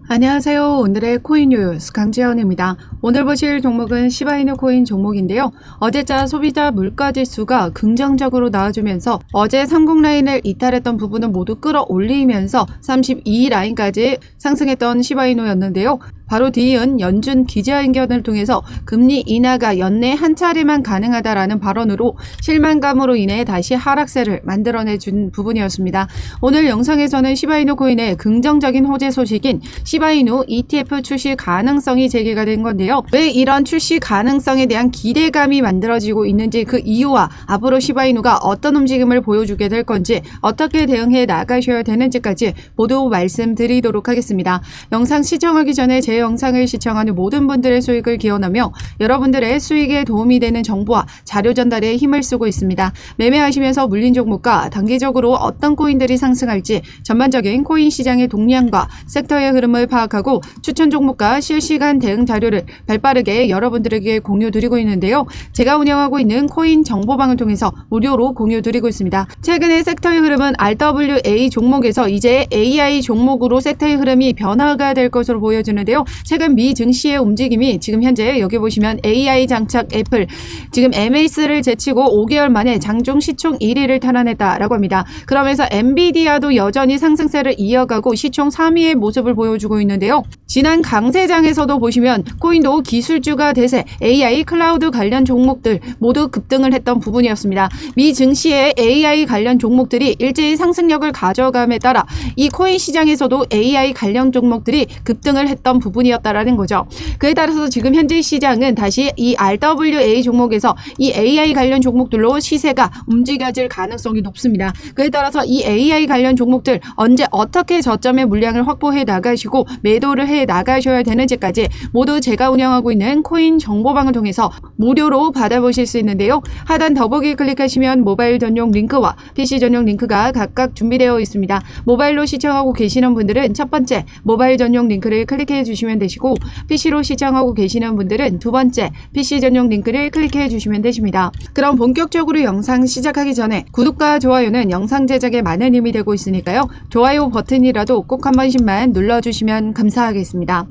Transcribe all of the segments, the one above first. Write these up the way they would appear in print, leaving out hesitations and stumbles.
안녕하세요. 오늘의 코인 뉴스 강지연입니다. 오늘 보실 종목은 시바이누 코인 종목인데요. 어제자 소비자 물가지수가 긍정적으로 나와주면서 어제 삼국 라인을 이탈했던 부분은 모두 끌어올리면서 32 라인까지 상승했던 시바이누였는데요. 바로 뒤이은 연준 기자회견을 통해서 금리 인하가 연내 한 차례만 가능하다라는 발언으로 실망감으로 인해 다시 하락세를 만들어내준 부분이었습니다. 오늘 영상에서는 시바이누 코인의 긍정적인 호재 소식인 시바이누 ETF 출시 가능성이 제기가 된 건데요. 왜 이런 출시 가능성에 대한 기대감이 만들어지고 있는지, 그 이유와 앞으로 시바이누가 어떤 움직임을 보여주게 될 건지, 어떻게 대응해 나가셔야 되는지까지 모두 말씀드리도록 하겠습니다. 영상 시청하기 전에 제 영상을 시청하는 모든 분들의 수익을 기원하며 여러분들의 수익에 도움이 되는 정보와 자료 전달에 힘을 쓰고 있습니다. 매매하시면서 물린 종목과 단기적으로 어떤 코인들이 상승할지 전반적인 코인 시장의 동향과 섹터의 흐름을 파악하고 추천 종목과 실시간 대응 자료를 발빠르게 여러분들에게 공유드리고 있는데요. 제가 운영하고 있는 코인 정보방을 통해서 무료로 공유드리고 있습니다. 최근의 섹터의 흐름은 RWA 종목에서 이제 AI 종목으로 섹터의 흐름이 변화가 될 것으로 보여지는데요. 최근 미 증시의 움직임이 지금 현재 여기 보시면 AI 장착 애플 지금 MAS를 제치고 5개월 만에 장중 시총 1위를 탈환했다라고 합니다. 그러면서 엔비디아도 여전히 상승세를 이어가고 시총 3위의 모습을 보여주고 있는데요. 지난 강세장에서도 보시면 코인도 기술주가 대세 AI 클라우드 관련 종목들 모두 급등을 했던 부분이었습니다. 미 증시의 AI 관련 종목들이 일제히 상승력을 가져감에 따라 이 코인 시장에서도 AI 관련 종목들이 급등을 했던 부분이었다라는 거죠. 그에 따라서 지금 현재 시장은 다시 이 RWA 종목에서 이 AI 관련 종목들로 시세가 움직여질 가능성이 높습니다. 그에 따라서 이 AI 관련 종목들 언제 어떻게 저점의 물량을 확보해 나가시고 매도를 해 나가셔야 되는지까지 모두 제가 운영하고 있는 코인 정보방을 통해서 무료로 받아보실 수 있는데요. 하단 더보기 클릭하시면 모바일 전용 링크와 PC 전용 링크가 각각 준비되어 있습니다. 모바일로 시청하고 계시는 분들은 첫 번째 모바일 전용 링크를 클릭해 주시면 되시고, PC로 시청하고 계시는 분들은 두 번째 PC 전용 링크를 클릭해 주시면 되십니다. 그럼 본격적으로 영상 시작하기 전에 구독과 좋아요는 영상 제작에 많은 힘이 되고 있으니까요. 좋아요 버튼이라도 꼭 한 번씩만 눌러주시면 감사하겠습니다.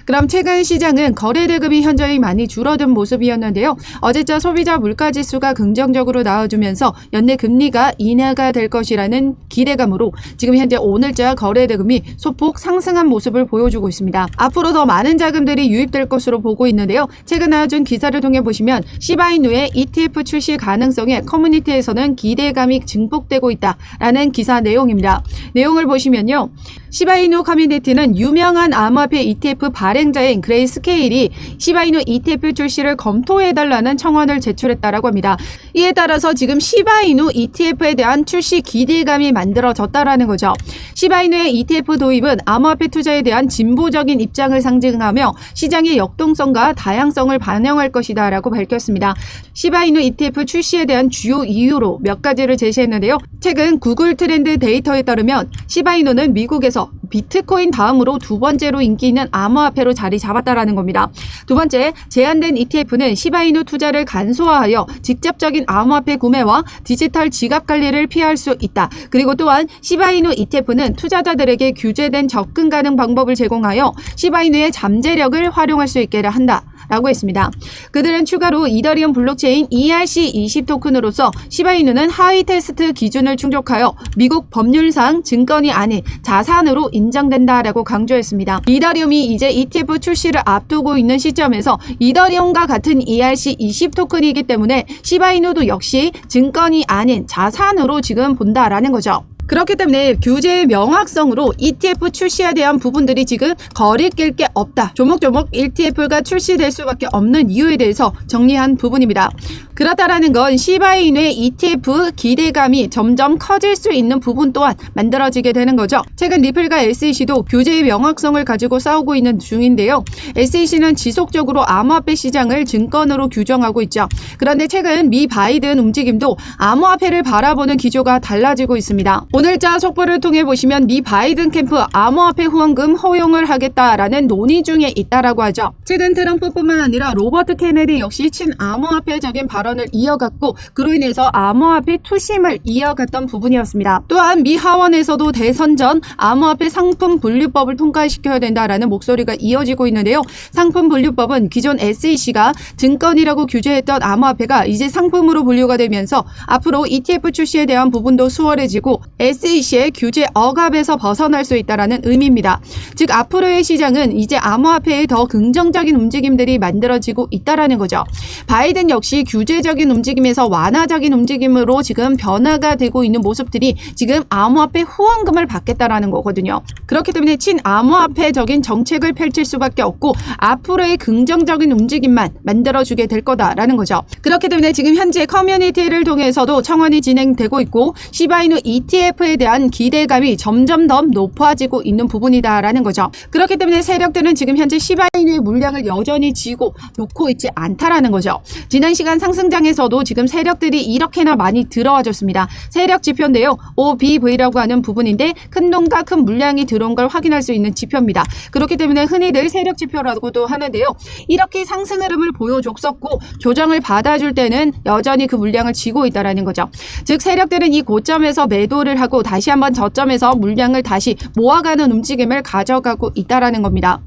그럼 최근 시장은 거래 대금이 현저히 많이 줄어든 모습이었는데요. 어제자 소비자 물가지수가 긍정적으로 나와주면서 연내 금리가 인하가 될 것이라는 기대감으로 지금 현재 오늘자 거래 대금이 소폭 상승한 모습을 보여주고 있습니다. 앞으로 더 많은 자금들이 유입될 것으로 보고 있는데요. 최근 나와준 기사를 통해 보시면 시바이누의 ETF 출시 가능성에 커뮤니티에서는 기대감이 증폭되고 있다라는 기사 내용입니다. 내용을 보시면요. 시바이누 커뮤니티는 유명한 암호화폐 ETF 발행자인 그레이스케일이 시바이누 ETF 출시를 검토해달라는 청원을 제출했다라고 합니다. 이에 따라서 지금 시바이누 ETF에 대한 출시 기대감이 만들어졌다라는 거죠. 시바이누의 ETF 도입은 암호화폐 투자에 대한 진보적인 입장을 상징하며 시장의 역동성과 다양성을 반영할 것이다 라고 밝혔습니다. 시바이누 ETF 출시에 대한 주요 이유로 몇 가지를 제시했는데요. 최근 구글 트렌드 데이터에 따르면 시바이누는 미국에서 비트코인 다음으로 두 번째로 인기 있는 암호화폐로 자리 잡았다라는 겁니다. 두 번째, 제한된 ETF는 시바이누 투자를 간소화하여 직접적인 암호화폐 구매와 디지털 지갑 관리를 피할 수 있다. 그리고 또한 시바이누 ETF는 투자자들에게 규제된 접근 가능 방법을 제공하여 시바이누의 잠재력을 활용할 수 있게 한다. 라고 했습니다. 그들은 추가로 이더리움 블록체인 ERC20 토큰으로서 시바이누는 하위 테스트 기준을 충족하여 미국 법률상 증권이 아닌 자산으로 인정된다라고 강조했습니다. 이더리움이 이제 ETF 출시를 앞두고 있는 시점에서 이더리움과 같은 ERC20 토큰이기 때문에 시바이누도 역시 증권이 아닌 자산으로 지금 본다라는 거죠. 그렇기 때문에 규제의 명확성으로 ETF 출시에 대한 부분들이 지금 거리낄 게 없다. 조목조목 ETF가 출시될 수밖에 없는 이유에 대해서 정리한 부분입니다. 그렇다라는 건 시바이누의 ETF 기대감이 점점 커질 수 있는 부분 또한 만들어지게 되는 거죠. 최근 리플과 SEC도 규제의 명확성을 가지고 싸우고 있는 중인데요. SEC는 지속적으로 암호화폐 시장을 증권으로 규정하고 있죠. 그런데 최근 미 바이든 움직임도 암호화폐를 바라보는 기조가 달라지고 있습니다. 오늘자 속보를 통해 보시면 미 바이든 캠프 암호화폐 후원금 허용을 하겠다라는 논의 중에 있다라고 하죠. 최근 트럼프뿐만 아니라 로버트 케네디 역시 친암호화폐적인 발언 발언을 이어갔고 그로 인해서 암호화폐 투심을 이어갔던 부분이었습니다. 또한 미 하원에서도 대선 전 암호화폐 상품 분류법을 통과시켜야 된다라는 목소리가 이어지고 있는데요. 상품 분류법은 기존 SEC가 증권이라고 규제했던 암호화폐가 이제 상품으로 분류가 되면서 앞으로 ETF 출시에 대한 부분도 수월해지고 SEC의 규제 억압에서 벗어날 수 있다라는 의미입니다. 즉 앞으로의 시장은 이제 암호화폐에 더 긍정적인 움직임들이 만들어지고 있다라는 거죠. 바이든 역시 규제적인 움직임에서 완화적인 움직임으로 지금 변화가 되고 있는 모습들이 지금 암호화폐 후원금을 받겠다라는 거거든요. 그렇기 때문에 친암호화폐적인 정책을 펼칠 수밖에 없고 앞으로의 긍정적인 움직임만 만들어주게 될 거다라는 거죠. 그렇기 때문에 지금 현재 커뮤니티를 통해서도 청원이 진행되고 있고 시바이누 ETF에 대한 기대감이 점점 더 높아지고 있는 부분이다라는 거죠. 그렇기 때문에 세력들은 지금 현재 시바이누의 물량을 여전히 쥐고 놓고 있지 않다라는 거죠. 지난 시간 상승장에서도 지금 세력들이 이렇게나 많이 들어와줬습니다. 세력 지표인데요. OBV라고 하는 부분인데 큰 돈과 큰 물량이 들어온 걸 확인할 수 있는 지표입니다. 그렇기 때문에 흔히들 세력 지표라고도 하는데요. 이렇게 상승 흐름을 보여줬었고 조정을 받아줄 때는 여전히 그 물량을 쥐고 있다라는 거죠. 즉 세력들은 이 고점에서 매도를 하고 다시 한번 저점에서 물량을 다시 모아가는 움직임을 가져가고 있다라는 겁니다.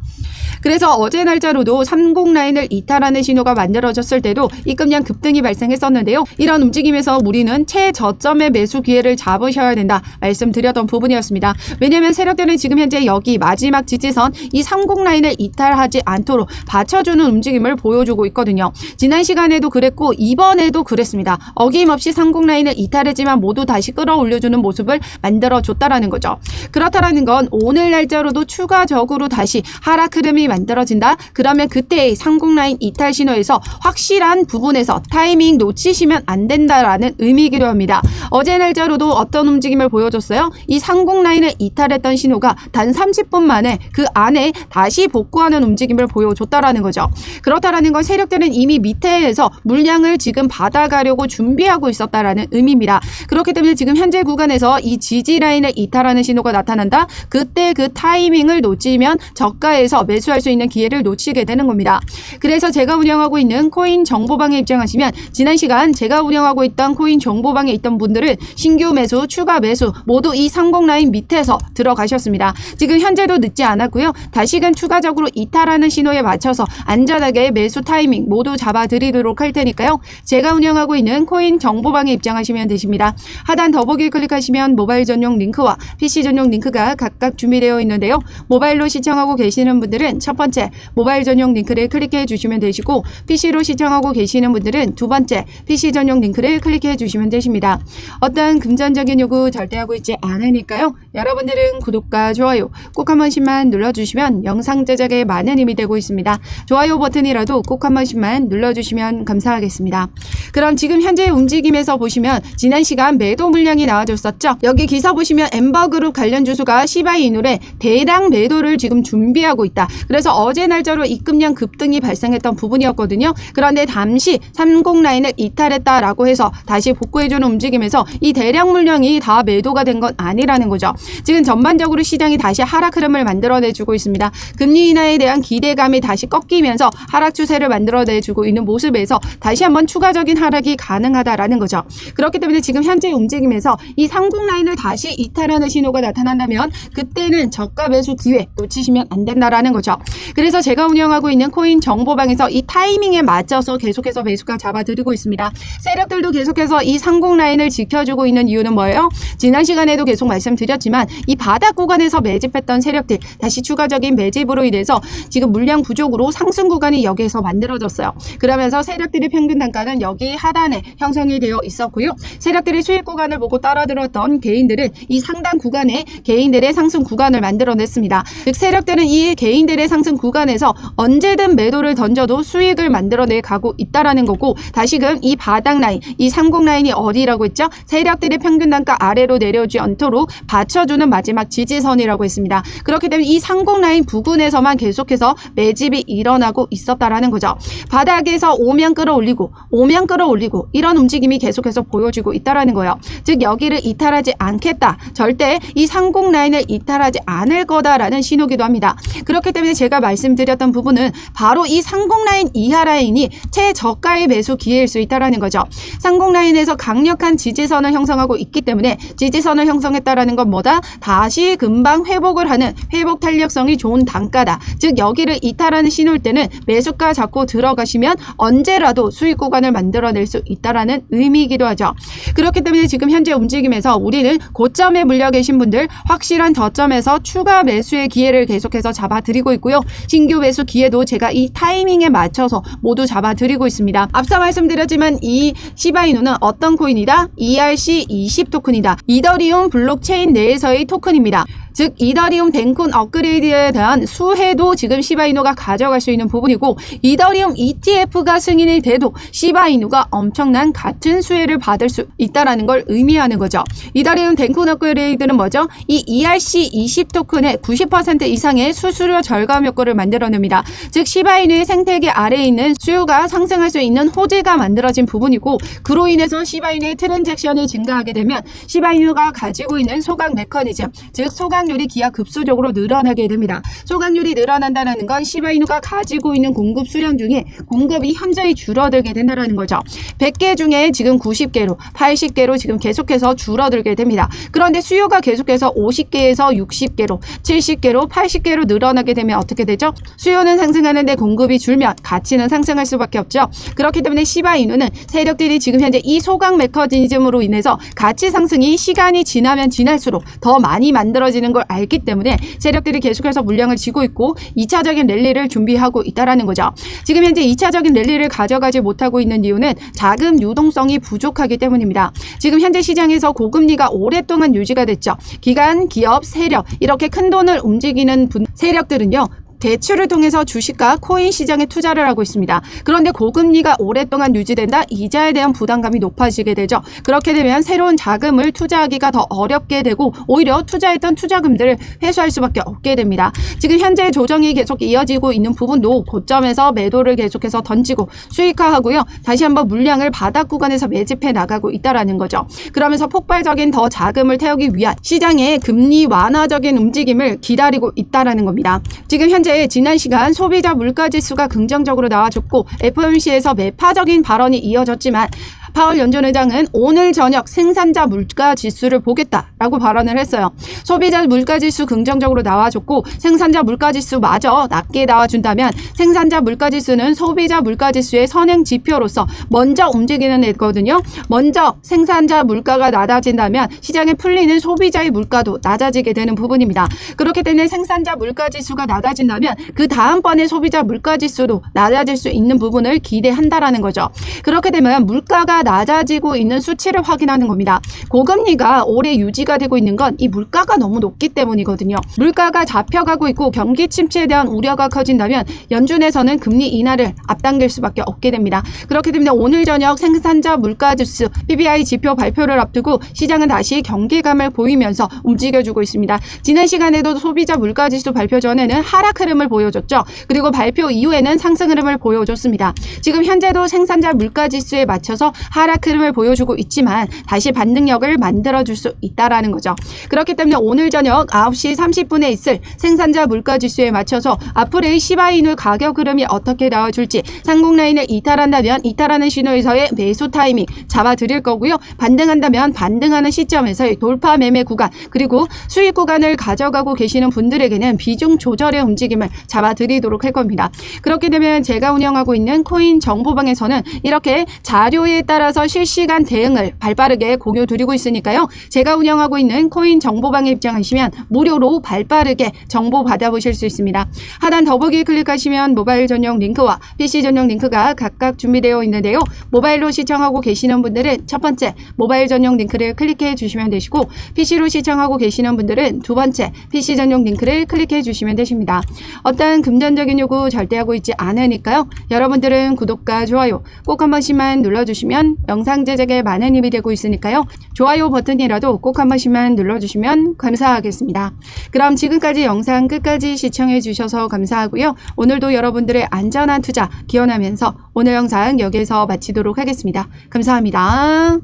그래서 어제 날짜로도 30 라인을 이탈하는 신호가 만들어졌을 때도 입금량 급등이 발생했었는데요. 이런 움직임에서 우리는 최저점의 매수 기회를 잡으셔야 된다 말씀드렸던 부분이었습니다. 왜냐하면 세력들은 지금 현재 여기 마지막 지지선 이 30 라인을 이탈하지 않도록 받쳐주는 움직임을 보여주고 있거든요. 지난 시간에도 그랬고 이번에도 그랬습니다. 어김없이 30 라인을 이탈했지만 모두 다시 끌어올려주는 모습을 만들어줬다라는 거죠. 그렇다라는 건 오늘 날짜로도 추가적으로 다시 하락 흐름이 만들어진다. 그러면 그때의 30 라인 이탈 신호에서 확실한 부분에서 타이밍 놓치시면 안 된다라는 의미이기도 합니다. 어제 날짜로도 어떤 움직임을 보여줬어요? 이 30 라인을 이탈했던 신호가 단 30분 만에 그 안에 다시 복구하는 움직임을 보여줬다라는 거죠. 그렇다라는 건 세력들은 이미 밑에에서 물량을 지금 받아가려고 준비하고 있었다라는 의미입니다. 그렇기 때문에 지금 현재 구간에서 이 지지 라인을 이탈하는 신호가 나타난다. 그때 그 타이밍을 놓치면 저가에서 매수할 수 있는 기회를 놓치게 되는 겁니다. 그래서 제가 운영하고 있는 코인 정보방에 입장하시면 지난 시간 제가 운영하고 있던 코인 정보방에 있던 분들은 신규 매수, 추가 매수 모두 이 30 라인 밑에서 들어가셨습니다. 지금 현재도 늦지 않았고요. 다시금 추가적으로 이탈하는 신호에 맞춰서 안전하게 매수 타이밍 모두 잡아드리도록 할 테니까요. 제가 운영하고 있는 코인 정보방에 입장하시면 되십니다. 하단 더보기 클릭하시면 모바일 전용 링크와 PC 전용 링크가 각각 준비되어 있는데요. 모바일로 시청하고 계시는 분들은 첫 번째 모바일 전용 링크를 클릭해 주시면 되시고 PC로 시청하고 계시는 분들은 두 번째 PC 전용 링크를 클릭해 주시면 되십니다. 어떤 금전적인 요구 절대 하고 있지 않으니까요. 여러분들은 구독과 좋아요 꼭 한 번씩만 눌러주시면 영상 제작에 많은 힘이 되고 있습니다. 좋아요 버튼이라도 꼭 한 번씩만 눌러주시면 감사하겠습니다. 그럼 지금 현재 움직임에서 보시면 지난 시간 매도 물량이 나와줬었죠. 여기 기사 보시면 엠버그룹 관련 주수가 시바이누에 대량 매도를 지금 준비하고 있다. 그래서 어제 날짜로 입금량 급등이 발생했던 부분이었거든요. 그런데 잠시 30 라인을 이탈했다라고 해서 다시 복구해주는 움직임에서 이 대량 물량이 다 매도가 된 건 아니라는 거죠. 지금 전반적으로 시장이 다시 하락 흐름을 만들어내주고 있습니다. 금리 인하에 대한 기대감이 다시 꺾이면서 하락 추세를 만들어내주고 있는 모습에서 다시 한번 추가적인 하락이 가능하다라는 거죠. 그렇기 때문에 지금 현재 움직임에서 이 30 라인을 다시 이탈하는 신호가 나타난다면 그때는 저가 매수 기회 놓치시면 안 된다라는 거죠. 그래서 제가 운영하고 있는 코인 정보방에서 이 타이밍에 맞춰서 계속해서 매수가 잡아드리고 있습니다. 세력들도 계속해서 이 30 라인을 지켜주고 있는 이유는 뭐예요? 지난 시간에도 계속 말씀드렸지만 이 바닥 구간에서 매집했던 세력들 다시 추가적인 매집으로 인해서 지금 물량 부족으로 상승 구간이 여기에서 만들어졌어요. 그러면서 세력들의 평균 단가는 여기 하단에 형성이 되어 있었고요. 세력들의 수익 구간을 보고 따라들었던 개인들은 이 상단 구간에 개인들의 상승 구간을 만들어냈습니다. 즉 세력들은 이 개인들의 상승 구간에서 언제든 매도를 던져도 수익을 만들어내 가고 있다라는 거고 다시금 이 바닥 라인, 이 30 라인이 어디라고 했죠? 세력들의 평균 단가 아래로 내려오지 않도록 받쳐주는 마지막 지지선이라고 했습니다. 그렇기 때문에 이 30 라인 부근에서만 계속해서 매집이 일어나고 있었다라는 거죠. 바닥에서 오면 끌어올리고 이런 움직임이 계속해서 보여지고 있다라는 거예요. 즉 여기를 이탈하지 않겠다. 절대 이 30 라인을 이탈하지 않을 거다라는 신호기도 합니다. 그렇기 때문에 제가 말씀드렸던 부분은 바로 이 상공 라인 이하 라인이 최저가의 매수 기회일 수 있다라는 거죠. 상공 라인에서 강력한 지지선을 형성하고 있기 때문에 지지선을 형성했다라는 건 뭐다? 다시 금방 회복을 하는 회복 탄력성이 좋은 단가다. 즉 여기를 이탈하는 신호일 때는 매수가 잡고 들어가시면 언제라도 수익 구간을 만들어낼 수 있다라는 의미이기도 하죠. 그렇기 때문에 지금 현재 움직임에서 우리는 고점에 물려 계신 분들 확실한 저점에서 추가 매수의 기회를 계속해서 잡아드리고 있고요. 신규 매수 기회도 제가 이 타이밍에 맞춰서 모두 잡아드리고 있습니다. 앞서 말씀드렸지만 이 시바이누는 어떤 코인이다? ERC20 토큰이다. 이더리움 블록체인 내에서의 토큰입니다. 즉 이더리움 덴콘 업그레이드에 대한 수혜도 지금 시바이누가 가져갈 수 있는 부분이고 이더리움 ETF가 승인이 돼도 시바이누가 엄청난 같은 수혜를 받을 수 있다는 걸 의미하는 거죠. 이더리움 덴콘 업그레이드는 뭐죠? 이 ERC20 토큰의 90% 이상의 수수료 절감 효과를 만들어냅니다. 즉 시바이누의 생태계 아래에 있는 수요가 상승할 수 있는 호재가 만들어진 부분이고 그로 인해서 시바이누의 트랜잭션이 증가하게 되면 시바이누가 가지고 있는 소각 메커니즘, 즉 소각률이 기하급수적으로 늘어나게 됩니다. 소각률이 늘어난다는 건 시바이누가 가지고 있는 공급 수량 중에 공급이 현저히 줄어들게 된다는 거죠. 100개 중에 지금 90개로 80개로 지금 계속해서 줄어들게 됩니다. 그런데 수요가 계속해서 50개에서 60개로 70개로 80개로 늘어나게 되면 어떻게 되죠? 수요는 상승하는데 공급이 줄면 가치는 상승할 수밖에 없죠. 그렇기 때문에 시바이누는 세력들이 지금 현재 이 소각 메커니즘으로 인해서 가치 상승이 시간이 지나면 지날수록 더 많이 만들어지는 걸 알기 때문에 세력들이 계속해서 물량을 쥐고 있고 2차적인 랠리를 준비하고 있다는 거죠. 지금 현재 2차적인 랠리를 가져가지 못하고 있는 이유는 자금 유동성이 부족하기 때문입니다. 지금 현재 시장에서 고금리가 오랫동안 유지가 됐죠. 기관, 기업, 세력 이렇게 큰 돈을 움직이는 세력들은요. 대출을 통해서 주식과 코인 시장에 투자를 하고 있습니다. 그런데 고금리가 오랫동안 유지된다? 이자에 대한 부담감이 높아지게 되죠. 그렇게 되면 새로운 자금을 투자하기가 더 어렵게 되고 오히려 투자했던 투자금들을 회수할 수밖에 없게 됩니다. 지금 현재 조정이 계속 이어지고 있는 부분도 고점에서 매도를 계속해서 던지고 수익화하고요. 다시 한번 물량을 바닥 구간에서 매집해 나가고 있다는 거죠. 그러면서 폭발적인 더 자금을 태우기 위한 시장의 금리 완화적인 움직임을 기다리고 있다는 겁니다. 지금 현재 지난 시간 소비자 물가지수가 긍정적으로 나와줬고 FOMC에서 매파적인 발언이 이어졌지만 파월 연준 의장은 오늘 저녁 생산자 물가지수를 보겠다라고 발언을 했어요. 소비자 물가지수 긍정적으로 나와줬고 생산자 물가지수마저 낮게 나와준다면 생산자 물가지수는 소비자 물가지수의 선행 지표로서 먼저 움직이는 애거든요. 먼저 생산자 물가가 낮아진다면 시장에 풀리는 소비자의 물가도 낮아지게 되는 부분입니다. 그렇기 때문에 생산자 물가지수가 낮아진다면 그 다음번에 소비자 물가지수도 낮아질 수 있는 부분을 기대한다라는 거죠. 그렇게 되면 물가가 낮아지고 있는 수치를 확인하는 겁니다. 고금리가 오래 유지가 되고 있는 건 이 물가가 너무 높기 때문이거든요. 물가가 잡혀가고 있고 경기 침체에 대한 우려가 커진다면 연준에서는 금리 인하를 앞당길 수밖에 없게 됩니다. 그렇기 때문에 오늘 저녁 생산자 물가지수 PPI 지표 발표를 앞두고 시장은 다시 경계감을 보이면서 움직여주고 있습니다. 지난 시간에도 소비자 물가지수 발표 전에는 하락 흐름을 보여줬죠. 그리고 발표 이후에는 상승 흐름을 보여줬습니다. 지금 현재도 생산자 물가지수에 맞춰서 하락 흐름을 보여주고 있지만 다시 반등력을 만들어줄 수 있다는 거죠. 그렇기 때문에 오늘 저녁 9시 30분에 있을 생산자 물가지수에 맞춰서 앞으로의 시바이누 가격 흐름이 어떻게 나와줄지 상공 라인을 이탈한다면 이탈하는 신호에서의 매수 타이밍 잡아드릴 거고요. 반등한다면 반등하는 시점에서의 돌파 매매 구간 그리고 수익 구간을 가져가고 계시는 분들에게는 비중 조절의 움직임을 잡아드리도록 할 겁니다. 그렇게 되면 제가 운영하고 있는 코인 정보방에서는 이렇게 자료에 따라서 실시간 대응을 발빠르게 공유드리고 있으니까요. 제가 운영하고 있는 코인 정보방에 입장하시면 무료로 발빠르게 정보 받아보실 수 있습니다. 하단 더보기 클릭하시면 모바일 전용 링크와 PC 전용 링크가 각각 준비되어 있는데요. 모바일로 시청하고 계시는 분들은 첫 번째 모바일 전용 링크를 클릭해 주시면 되시고 PC로 시청하고 계시는 분들은 두 번째 PC 전용 링크를 클릭해 주시면 되십니다. 어떤 금전적인 요구 절대 하고 있지 않으니까요. 여러분들은 구독과 좋아요 꼭 한 번씩만 눌러주시면 영상 제작에 많은 힘이 되고 있으니까요. 좋아요 버튼이라도 꼭 한 번씩만 눌러주시면 감사하겠습니다. 그럼 지금까지 영상 끝까지 시청해 주셔서 감사하고요. 오늘도 여러분들의 안전한 투자 기원하면서 오늘 영상 여기에서 마치도록 하겠습니다. 감사합니다.